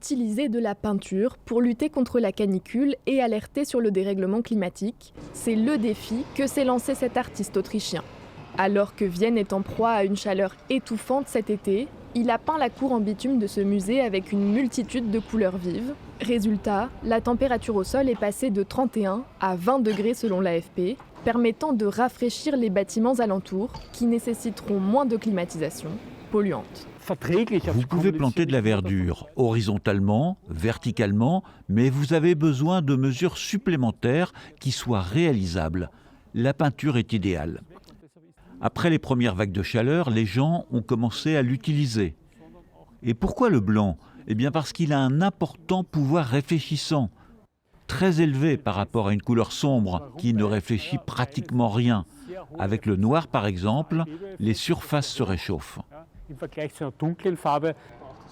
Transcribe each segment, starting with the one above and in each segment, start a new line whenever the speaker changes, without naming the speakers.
Utiliser de la peinture pour lutter contre la canicule et alerter sur le dérèglement climatique, c'est le défi que s'est lancé cet artiste autrichien. Alors que Vienne est en proie à une chaleur étouffante cet été, il a peint la cour en bitume de ce musée avec une multitude de couleurs vives. Résultat, la température au sol est passée de 31 à 20 degrés selon l'AFP, permettant de rafraîchir les bâtiments alentours qui nécessiteront moins de climatisation polluante.
Vous pouvez planter de la verdure horizontalement, verticalement, mais vous avez besoin de mesures supplémentaires qui soient réalisables. La peinture est idéale. Après les premières vagues de chaleur, les gens ont commencé à l'utiliser. Et pourquoi le blanc ? Eh bien parce qu'il a un important pouvoir réfléchissant, très élevé par rapport à une couleur sombre qui ne réfléchit pratiquement rien. Avec le noir par exemple, les surfaces se réchauffent.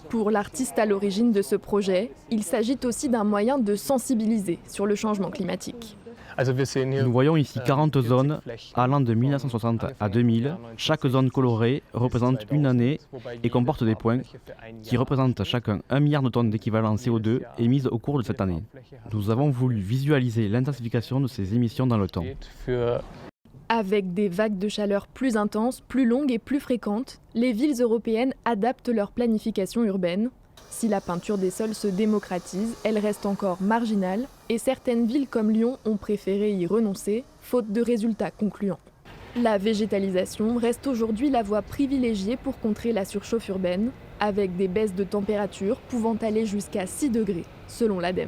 Pour l'artiste à l'origine de ce projet, il s'agit aussi d'un moyen de sensibiliser sur le changement climatique.
Nous voyons ici 40 zones allant de 1960 à 2000. Chaque zone colorée représente une année et comporte des points qui représentent chacun 1 milliard de tonnes d'équivalent CO2 émises au cours de cette année. Nous avons voulu visualiser l'intensification de ces émissions dans le temps.
Avec des vagues de chaleur plus intenses, plus longues et plus fréquentes, les villes européennes adaptent leur planification urbaine. Si la peinture des sols se démocratise, elle reste encore marginale et certaines villes comme Lyon ont préféré y renoncer, faute de résultats concluants. La végétalisation reste aujourd'hui la voie privilégiée pour contrer la surchauffe urbaine, avec des baisses de température pouvant aller jusqu'à 6 degrés, selon l'ADEME.